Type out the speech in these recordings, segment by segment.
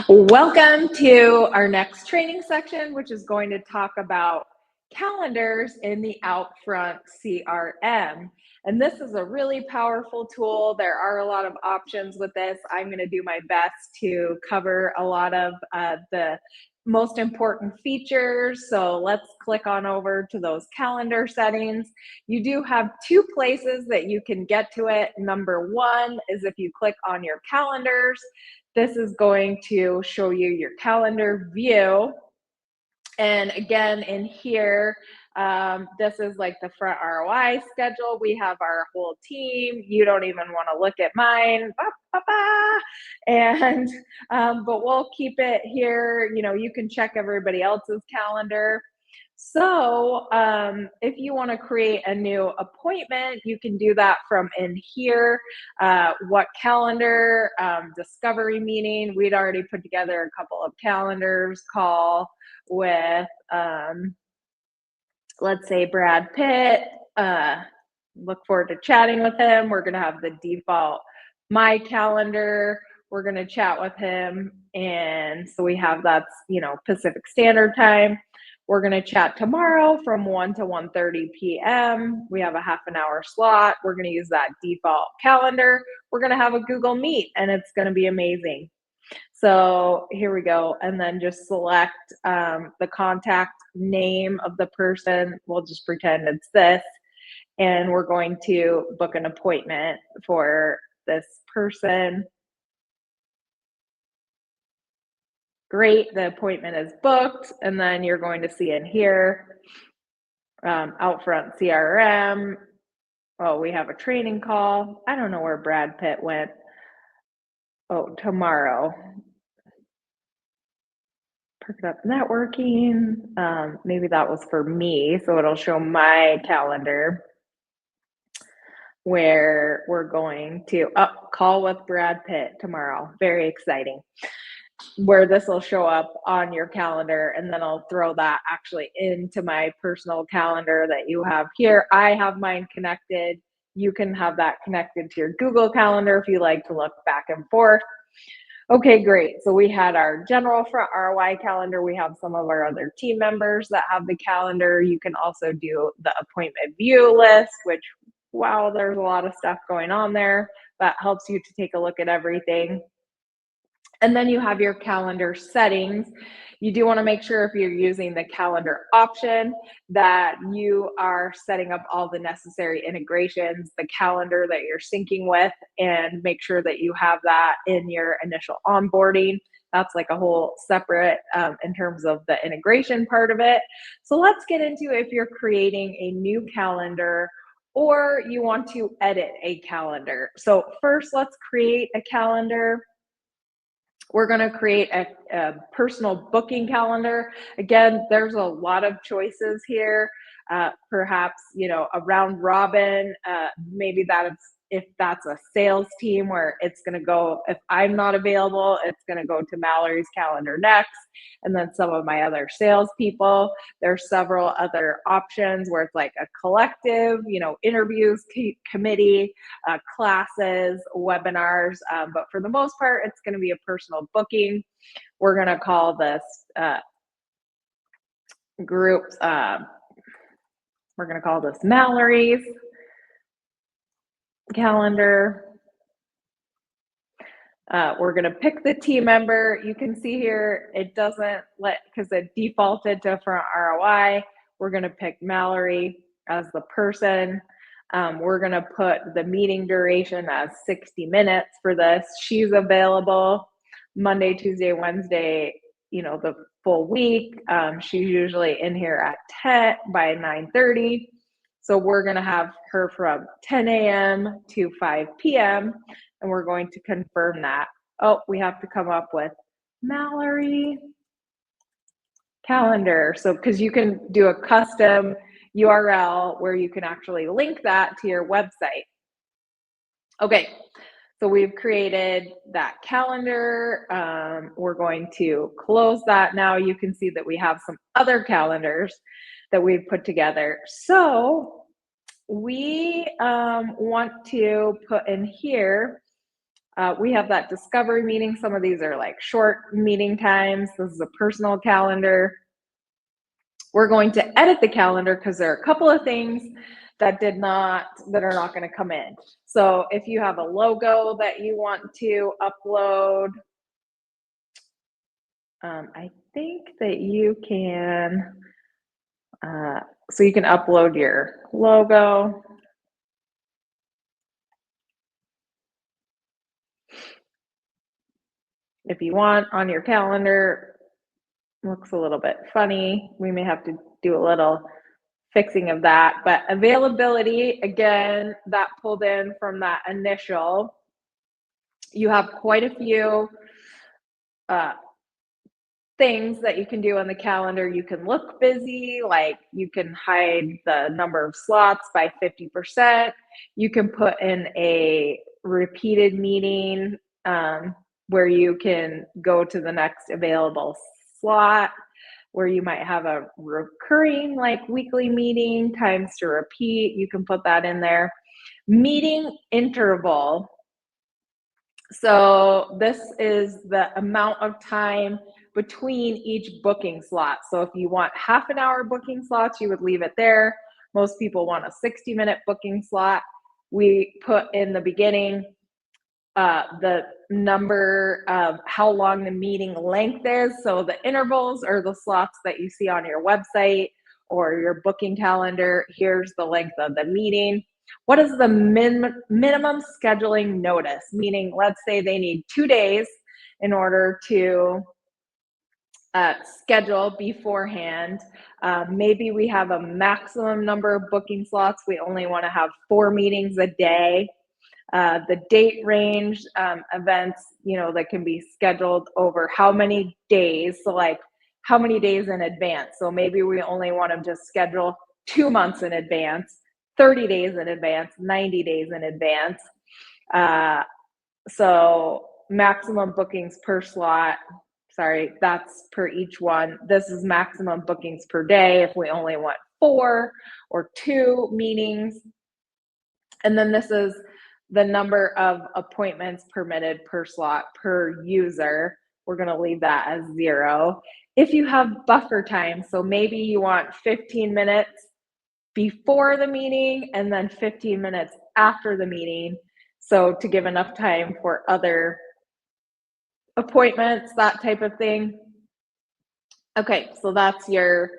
Welcome to our next training section, which is going to talk about calendars in the Outfront CRM. And this is a really powerful tool. There are a lot of options with this. I'm going to do my best to cover a lot of the most important features. So let's click on over to those calendar settings. You do have two places that you can get to it. Number one is if you click on your calendars. This is going to show you your calendar view. And again, in here, this is like the front ROI schedule. We have our whole team. You don't even want to look at mine. And, but we'll keep it here. You know, you can check everybody else's calendar. So if you want to create a new appointment, you can do that from in here. What calendar, discovery meeting. We'd already put together a couple of calendars, call with, let's say Brad Pitt. Look forward to chatting with him. We're going to have the default my calendar. We're going to chat with him. And so we have that's, Pacific Standard Time. We're going to chat tomorrow from 1 to 1:30 p.m. We have a half an hour slot. We're going to use that default calendar. We're going to have a Google Meet, and it's going to be amazing. So here we go. And then just select the contact name of the person. We'll just pretend it's this. And we're going to book an appointment for this person. Great, the appointment is booked. And then you're going to see in here, Outfront CRM. Oh, we have a training call. I don't know where Brad Pitt went. Oh, tomorrow. Pick up networking. Maybe that was for me. So it'll show my calendar where we're going to call with Brad Pitt tomorrow. Very exciting. Where this will show up on your calendar, and then I'll throw that actually into my personal calendar that you have here. I have mine connected. You can have that connected to your Google Calendar if you like to look back and forth. Okay, great. So we had our general front ROI calendar. We have some of our other team members that have the calendar. You can also do the appointment view list, which, wow, there's a lot of stuff going on there. That helps you to take a look at everything. And then you have your calendar settings. You do want to make sure if you're using the calendar option that you are setting up all the necessary integrations, the calendar that you're syncing with, and make sure that you have that in your initial onboarding. That's like a whole separate in terms of the integration part of it. So let's get into if you're creating a new calendar or you want to edit a calendar. So first, let's create a calendar. We're going to create a personal booking calendar. Again, there's a lot of choices here. Perhaps, a round robin, maybe if that's a sales team where it's going to go, if I'm not available, it's going to go to Mallory's calendar next. And then some of my other salespeople. There's several other options where it's like a collective, interviews, committee, classes, webinars. But for the most part, it's going to be a personal booking. We're going to call this group, we're going to call this Mallory's calendar. We're going to pick the team member. You can see here, it doesn't because it defaulted to front ROI. We're going to pick Mallory as the person. We're going to put the meeting duration as 60 minutes for this. She's available Monday, Tuesday, Wednesday, the full week. She's usually in here at 10 by 9:30. So we're going to have her from 10 a.m. to 5 p.m. and we're going to confirm that. Oh, we have to come up with Mallory calendar. So, because you can do a custom URL where you can actually link that to your website. Okay, so we've created that calendar. We're going to close that. Now you can see that we have some other calendars that we've put together. So we want to put in here We have that discovery meeting. Some of these are like short meeting times. This is a personal calendar. We're going to edit the calendar because there are a couple of things that are not going to come in. So if you have a logo that you want to upload, I think that you can, so you can upload your logo. If you want on your calendar, looks a little bit funny. We may have to do a little fixing of that, but availability, again, that pulled in from that initial. You have quite a few things that you can do on the calendar. You can look busy, like you can hide the number of slots by 50%. You can put in a repeated meeting where you can go to the next available slot, where you might have a recurring like weekly meeting, times to repeat. You can put that in there. Meeting interval. So this is the amount of time between each booking slot. So if you want half an hour booking slots, you would leave it there. Most people want a 60-minute booking slot. We put in the beginning the number of how long the meeting length is. So the intervals are the slots that you see on your website or your booking calendar. Here's the length of the meeting. What is the minimum scheduling notice? Meaning, let's say they need 2 days in order to schedule beforehand. Maybe we have a maximum number of booking slots. We only want to have 4 meetings a day. The date range, events, that can be scheduled over how many days. So like how many days in advance. So maybe we only want them to schedule 2 months in advance, 30 days in advance, 90 days in advance. So maximum bookings per slot. Sorry, that's per each one. This is maximum bookings per day if we only want 4 or 2 meetings. And then this is the number of appointments permitted per slot per user. We're going to leave that as 0. If you have buffer time, so maybe you want 15 minutes before the meeting and then 15 minutes after the meeting. So to give enough time for other appointments, that type of thing. Okay, so that's your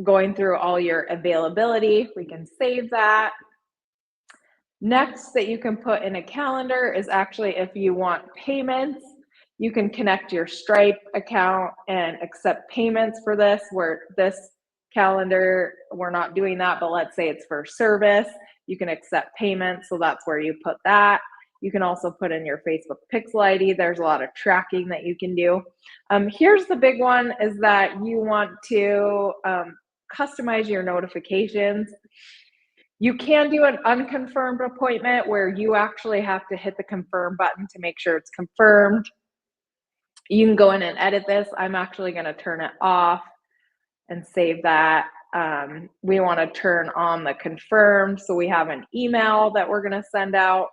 going through all your availability. We can save that. Next that you can put in a calendar is actually if you want payments, you can connect your Stripe account and accept payments for this, where this calendar, we're not doing that, but let's say it's for service, you can accept payments. So that's where you put that. You can also put in your Facebook Pixel ID. There's a lot of tracking that you can do. Here's the big one is that you want to customize your notifications. You can do an unconfirmed appointment where you actually have to hit the confirm button to make sure it's confirmed. You can go in and edit this. I'm actually going to turn it off and save that. We want to turn on the confirmed. So we have an email that we're going to send out.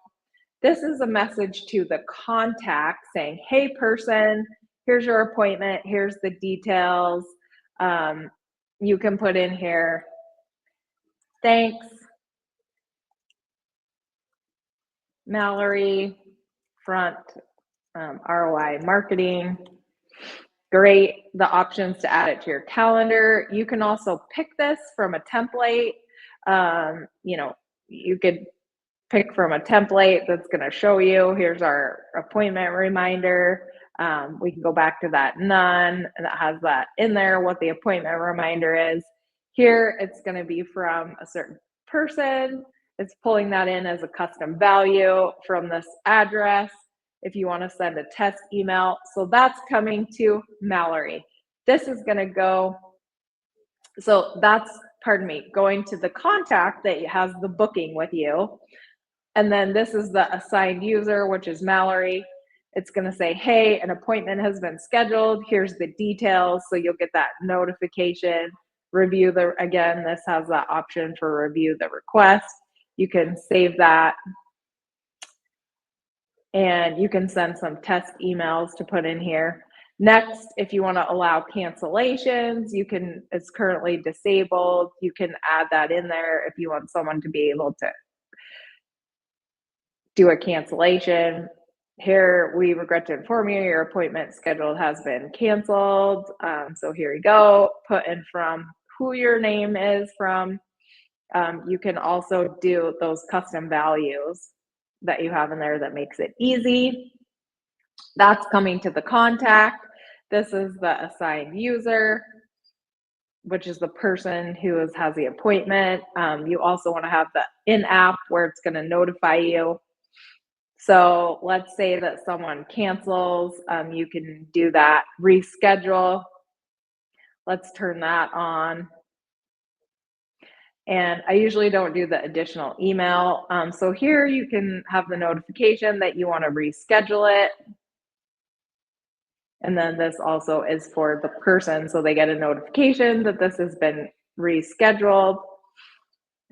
This is a message to the contact saying, hey person, here's your appointment. Here's the details. You can put in here, thanks, Mallory, front ROI marketing. Great, the options to add it to your calendar. You can also pick this from a template. You could pick from a template that's going to show you, here's our appointment reminder. We can go back to that none, and that has that in there, what the appointment reminder is. Here, it's going to be from a certain person. It's pulling that in as a custom value from this address. If you want to send a test email. So that's coming to Mallory. This is going to go, so that's, going to the contact that has the booking with you. And then this is the assigned user, which is Mallory. It's going to say, hey, an appointment has been scheduled. Here's the details. So you'll get that notification. Review again, this has that option for review the request. You can save that. and you can send some test emails to put in here. Next, if you want to allow cancellations, it's currently disabled. You can add that in there if you want someone to be able to do a cancellation. Here, we regret to inform you your appointment scheduled has been canceled. So here you go. Put in from who your name is from. You can also do those custom values that you have in there that makes it easy. That's coming to the contact. This is the assigned user, which is the person who has the appointment. You also want to have the in-app where it's going to notify you. So let's say that someone cancels, you can do that reschedule. Let's turn that on. And I usually don't do the additional email. So here you can have the notification that you want to reschedule it. And then this also is for the person, so they get a notification that this has been rescheduled.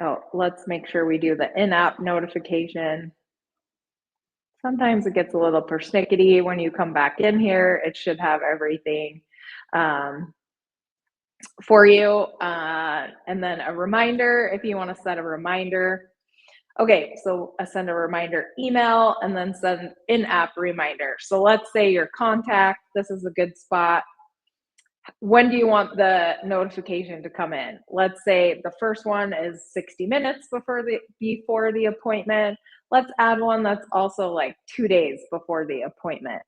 Oh, let's make sure we do the in-app notification. Sometimes it gets a little persnickety when you come back in here. It should have everything for you. And then a reminder, if you want to set a reminder. Okay, so I send a reminder email and then send in-app reminder. So let's say your contact, this is a good spot. When do you want the notification to come in? Let's say the first one is 60 minutes before the appointment. Let's add one that's also like 2 days before the appointment.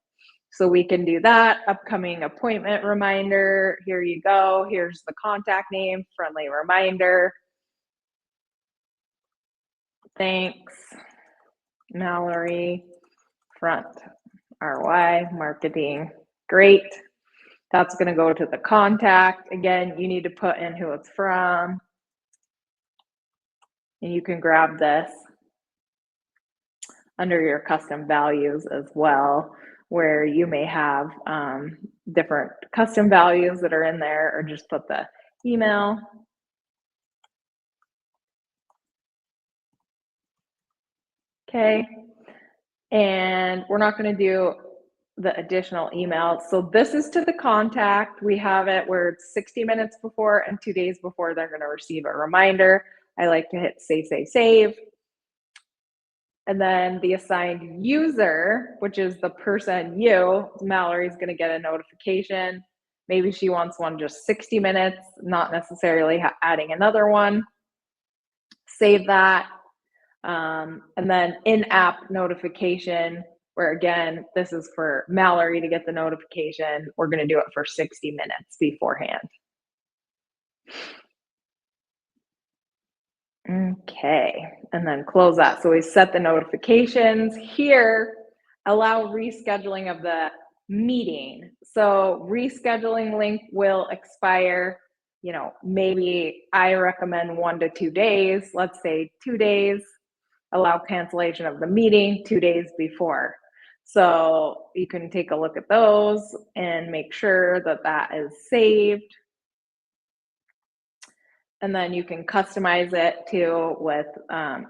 So we can do that. Upcoming appointment reminder. Here you go. Here's the contact name, friendly reminder. Thanks, Mallory, Front RY Marketing. Great. That's going to go to the contact. Again, you need to put in who it's from. And you can grab this under your custom values as well, where you may have different custom values that are in there, or just put the email. Okay. And we're not going to do the additional email. So this is to the contact. We have it where it's 60 minutes before and 2 days before they're going to receive a reminder. I like to hit save. And then the assigned user, which is the person Mallory's going to get a notification. Maybe she wants one just 60 minutes, not necessarily adding another one. Save that. And then in-app notification, where again, this is for Mallory to get the notification. We're going to do it for 60 minutes beforehand. Okay, and then close that. So we set the notifications here, allow rescheduling of the meeting. So rescheduling link will expire, maybe I recommend 1 to 2 days, let's say 2 days. Allow cancellation of the meeting 2 days before. So you can take a look at those and make sure that that is saved. And then you can customize it too with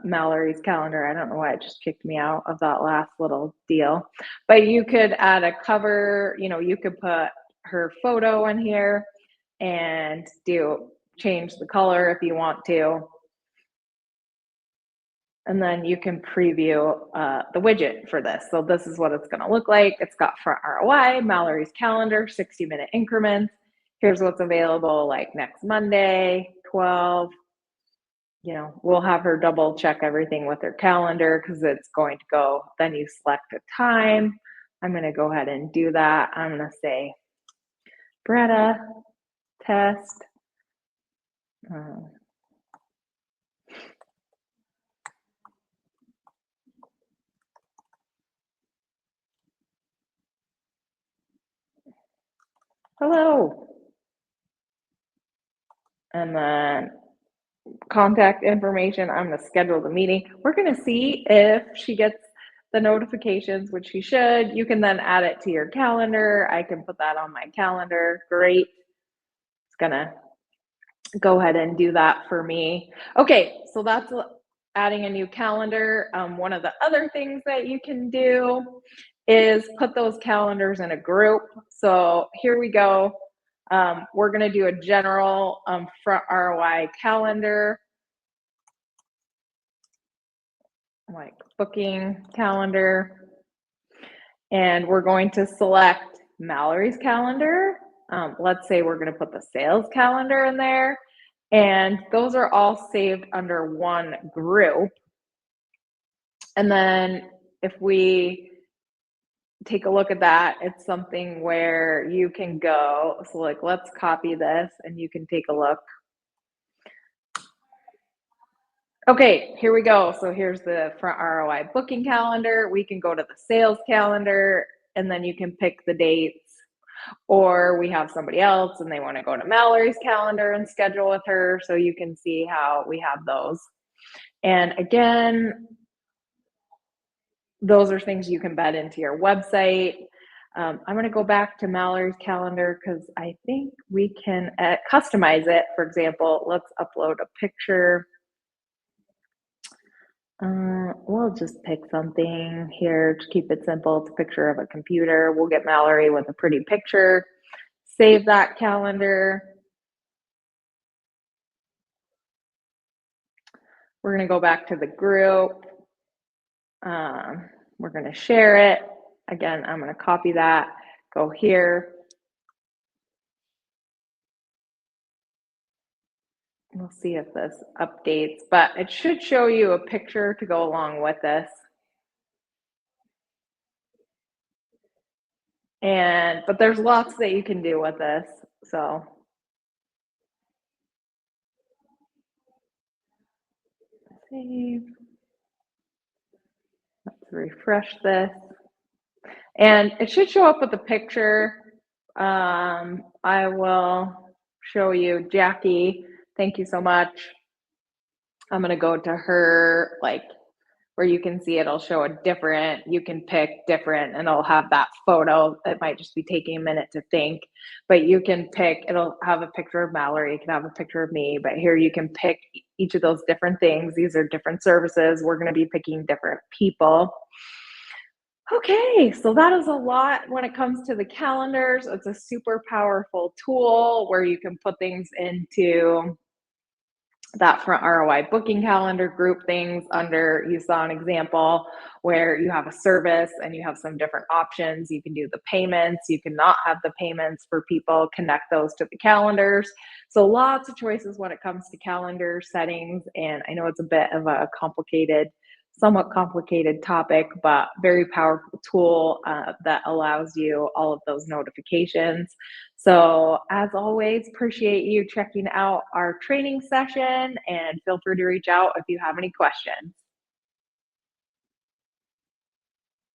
Mallory's calendar. I don't know why it just kicked me out of that last little deal. But you could add a cover, you could put her photo in here and change the color if you want to. And then you can preview the widget for this. So this is what it's going to look like. It's got Front ROI, Mallory's calendar, 60-minute increments. Here's what's available like next Monday, 12. We'll have her double check everything with her calendar because it's going to go. Then you select a time. I'm going to go ahead and do that. I'm going to say, Bretta, test. Hello. And then contact information. I'm going to schedule the meeting. We're going to see if she gets the notifications, which she should. You can then add it to your calendar. I can put that on my calendar. Great. It's going to go ahead and do that for me. Okay, so that's adding a new calendar, one of the other things that you can do is put those calendars in a group. So here we go. We're going to do a general front ROI calendar, like booking calendar. And we're going to select Mallory's calendar. Let's say we're going to put the sales calendar in there. And those are all saved under one group. And then if we take a look at that, it's something where you can go. So like, let's copy this and you can take a look. Okay, here we go. So here's the front ROI booking calendar. We can go to the sales calendar and then you can pick the dates. Or we have somebody else and they want to go to Mallory's calendar and schedule with her. So you can see how we have those. And again, those are things you can bed into your website. I'm going to go back to Mallory's calendar because I think we can customize it. For example, let's upload a picture. We'll just pick something here to keep it simple. It's a picture of a computer. We'll get Mallory with a pretty picture. Save that calendar. We're going to go back to the group. We're going to share it. Again, I'm going to copy that, go here. We'll see if this updates, but it should show you a picture to go along with this. But there's lots that you can do with this, so. Save. Let's refresh this. And it should show up with a picture. I will show you Jackie. Thank you so much. I'm going to go to her, like where you can see it'll show a different, you can pick different and it'll have that photo. It might just be taking a minute to think, but you can pick, it'll have a picture of Mallory, it can have a picture of me, but here you can pick each of those different things. These are different services. We're going to be picking different people. Okay, so that is a lot when it comes to the calendars. It's a super powerful tool where you can put things into that front ROI booking calendar, group things under. You saw an example where you have a service and you have some different options. You can do the payments, you cannot have the payments for people, connect those to the calendars. So lots of choices when it comes to calendar settings. And I know it's a bit of a somewhat complicated topic, but very powerful tool that allows you all of those notifications. So as always, appreciate you checking out our training session and feel free to reach out if you have any questions.